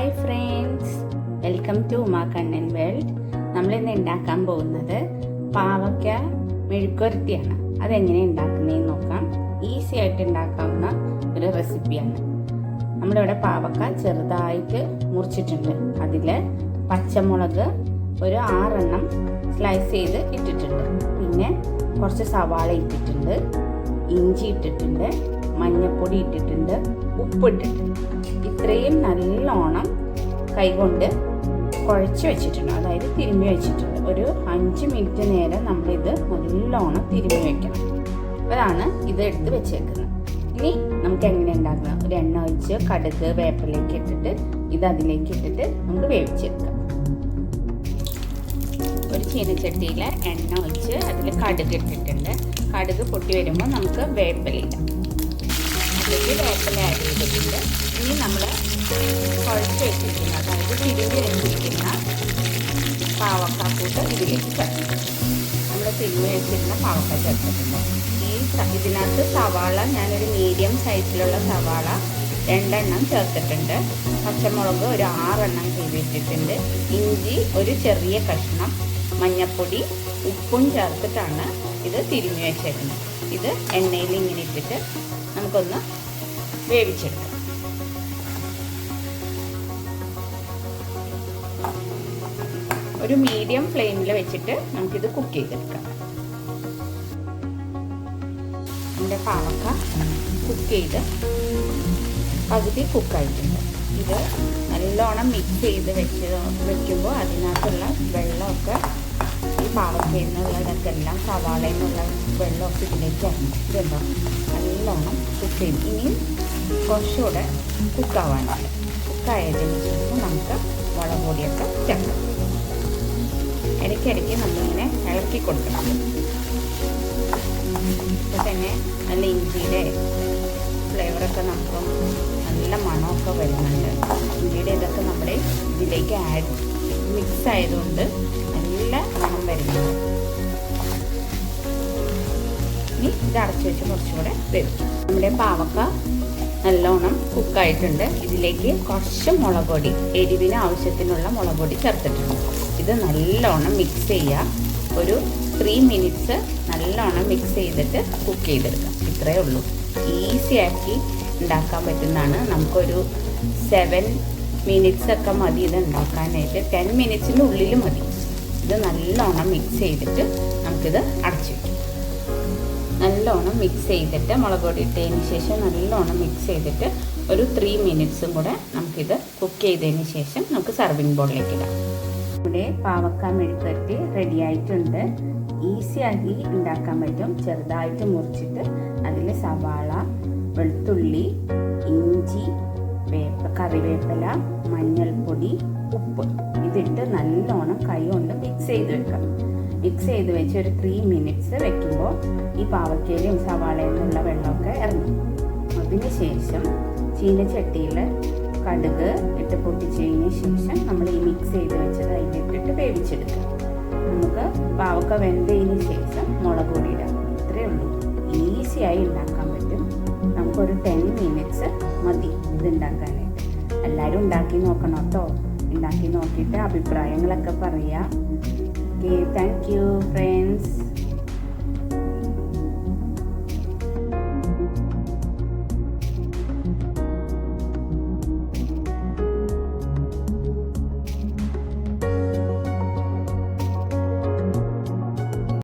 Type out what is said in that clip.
Hi friends, welcome to Uma Kannan world. നമ്മളിന്ന് ഉണ്ടാക്കാൻ പോകുന്നത് പാവയ്ക്ക മെഴുക്കുവരട്ടിയാണ്. അതെങ്ങനെ ഉണ്ടാക്കുന്നതെന്ന് നോക്കാം. ഈസി ആയിട്ട് ഉണ്ടാക്കാവുന്ന ഒരു റെസിപ്പിയാണ്. നമ്മളിവിടെ പാവയ്ക്ക ചെറുതായിട്ട് മുറിച്ചിട്ടുണ്ട്. അതിൽ പച്ചമുളക് ഒരു 6 എണ്ണം സ്ലൈസ് ചെയ്ത് ഇട്ടിട്ടുണ്ട്. പിന്നെ കുറച്ച് സവാള ഇട്ടിട്ടുണ്ട്, ഇഞ്ചി ഇട്ടിട്ടുണ്ട്, മഞ്ഞൾപ്പൊടി ഇട്ടിട്ടുണ്ട്, ഉപ്പിട്ടിട്ടുണ്ട്. ഇത്രയും നല്ലോണം കൈകൊണ്ട് കുഴച്ച് വെച്ചിട്ടുണ്ട്, അതായത് തിരുമ്മി വെച്ചിട്ടുണ്ട്. ഒരു 5 മിനിറ്റ് നേരം നമ്മളിത് നല്ലോണം തിരുമ്മി വെക്കണം. അതാണ് ഇത് എടുത്ത് വെച്ചേക്കുന്നത്. ഇനി നമുക്ക് എങ്ങനെ ഉണ്ടാക്കണം? ഒരു എണ്ണ ഒഴിച്ച് കടുക് വേപ്പിലേക്ക് ഇട്ടിട്ട് ഇത് അതിലേക്ക് ഇട്ടിട്ട് നമുക്ക് വേവിച്ചെടുക്കാം. ഒരു ചീനച്ചട്ടിയിൽ എണ്ണ ഒഴിച്ച് അതിൽ കടുക് ഇട്ടിട്ടുണ്ട്. കടുക് പൊട്ടി വരുമ്പോൾ നമുക്ക് വേപ്പില ഇടാം. അതിലേക്ക് വേപ്പില ആഡ് ചെയ്തിട്ടുണ്ട്. ഇനി നമ്മൾ കുഴച്ച് വെച്ചിരിക്കുന്ന, അതായത് തിരുമ്പി വെച്ചിരിക്കുന്ന പാവക്കാക്കൂട്ട് ഇതിലേക്ക് ചേർക്കും. നമ്മൾ തിരുമ്പി വെച്ചിരുന്ന പാവക്ക ചേർത്തിട്ടുണ്ട്. ഇതിനകത്ത് സവാള ഞാനൊരു മീഡിയം സൈസിലുള്ള സവാള 2 എണ്ണം ചേർത്തിട്ടുണ്ട്. പച്ചമുളക് ഒരു 6 എണ്ണം ചെയ്തിട്ടിട്ടുണ്ട്. ഇഞ്ചി ഒരു ചെറിയ കഷ്ണം, മഞ്ഞൾപ്പൊടി, ഉപ്പും ചേർത്തിട്ടാണ് ഇത് തിരുമ്മി വെച്ചേക്കുന്നത്. ഇത് എണ്ണയിൽ ഇങ്ങനെ ഇട്ടിട്ട് നമുക്കൊന്ന് വേവിച്ചെടുക്കാം. ഒരു മീഡിയം ഫ്ലെയിമിൽ വെച്ചിട്ട് നമുക്കിത് കുക്ക് ചെയ്തെടുക്കാം. നമ്മുടെ പാവക്ക കുക്ക് ചെയ്ത് പകുതി കുക്കായിട്ടുണ്ട്. ഇത് നല്ലോണം മിക്സ് ചെയ്ത് വെക്കുമ്പോൾ അതിനകത്തുള്ള വെള്ളമൊക്കെ ഈ പാവക്കയിൽ നിന്നുള്ളതൊക്കെ എല്ലാം സവാളയിൽ നിന്നുള്ള വെള്ളമൊക്കെ ഇതിലേക്ക് ഇറങ്ങും. ഇതുണ്ടോ, നല്ലോണം കുക്ക് ചെയ്ത് ഇനിയും കുറച്ചുകൂടെ കുക്കാവാനുണ്ട്. കുക്കായതിന് ശേഷം നമുക്ക് മുളക് പൊടിയൊക്കെ ചേർക്കാം. ഇടയ്ക്കിടയ്ക്ക് നമ്മളിങ്ങനെ ഇളക്കി കൊടുക്കണം. ഇപ്പോൾ തന്നെ നല്ല ഇഞ്ചിയുടെ ഫ്ലേവറൊക്കെ നമുക്ക് നല്ല മണമൊക്കെ വരുന്നുണ്ട്. ഇഞ്ചിയുടെ ഇതൊക്കെ നമ്മുടെ ഇതിലേക്ക് മിക്സ് ആയതുകൊണ്ട് നല്ല മണം വരുന്നുണ്ട്. ഇനി ഇത് അടച്ചു വെച്ച് കുറച്ചുകൂടെ വേവിക്കും. നമ്മുടെ പാവക്ക നല്ലോണം കുക്കായിട്ടുണ്ട്. ഇതിലേക്ക് കുറച്ച് മുളക് പൊടി, എരിവിന് ആവശ്യത്തിനുള്ള മുളക് പൊടി ചേർത്തിട്ടുണ്ട്. ഇത് നല്ലോണം മിക്സ് ചെയ്യുക. ഒരു 3 മിനിറ്റ്സ് നല്ലോണം മിക്സ് ചെയ്തിട്ട് കുക്ക് ചെയ്തെടുക്കാം. ഇത്രയേ ഉള്ളൂ. ഈസി ആക്കി ഉണ്ടാക്കാൻ പറ്റുന്നതാണ്. നമുക്കൊരു 7 മിനിറ്റ്സ് ഒക്കെ മതി ഇത് ഉണ്ടാക്കാനായിട്ട്. 10 മിനിറ്റ്സിൻ്റെ ഉള്ളിൽ മതി. ഇത് നല്ലോണം മിക്സ് ചെയ്തിട്ട് നമുക്കിത് അടച്ചു വയ്ക്കാം. നല്ലോണം മിക്സ് ചെയ്തിട്ട് മുളക് പൊടി ഇട്ടതിന് ശേഷം നല്ലോണം മിക്സ് ചെയ്തിട്ട് ഒരു 3 മിനിറ്റ്സും കൂടെ നമുക്കിത് കുക്ക് ചെയ്തതിന് ശേഷം നമുക്ക് സർവിങ് ബോളിലേക്ക് ഇടാം. ഇവിടെ പാവക്ക മെഴുക്കുവരട്ടി റെഡി ആയിട്ടുണ്ട്. ഈസി ആക്കി ഉണ്ടാക്കാൻ പറ്റും. ചെറുതായിട്ട് മുറിച്ചിട്ട് അതിൽ സവാള, വെളുത്തുള്ളി, ഇഞ്ചി, കറിവേപ്പില, മഞ്ഞൾപ്പൊടി, ഉപ്പ് ഇതിട്ട് നല്ലോണം കൈ കൊണ്ട് മിക്സ് ചെയ്ത് വെക്കാം. മിക്സ് ചെയ്ത് വെച്ച് ഒരു 3 മിനിറ്റ്സ് വെക്കുമ്പോൾ ഈ പാവക്കയിലും സവാളയിൽ നിന്നുള്ള വെള്ളമൊക്കെ ഇറങ്ങും. അതിന് ശേഷം ചീനച്ചട്ടിയിൽ കടുക് ഇട്ട് പൊട്ടിച്ചതിന് ശേഷം നമ്മൾ ഈ മിക്സ് ചെയ്ത് വെച്ചത് അതിലിട്ടിട്ട് വേവിച്ചെടുക്കാം. നമുക്ക് പാവക്ക വെന്തതിന് ശേഷം മുളക് പൊടി ഇടാം. ഇത്രയേ ഉള്ളൂ. ഈസിയായി ഉണ്ടാക്കാൻ പറ്റും. നമുക്കൊരു 10 മിനിറ്റ്സ് മതി ഇത് ഉണ്ടാക്കാനായിട്ട്. എല്ലാവരും ഉണ്ടാക്കി നോക്കണം കേട്ടോ. ഉണ്ടാക്കി നോക്കിയിട്ട് അഭിപ്രായങ്ങളൊക്കെ പറയാം. Okay, thank you friends.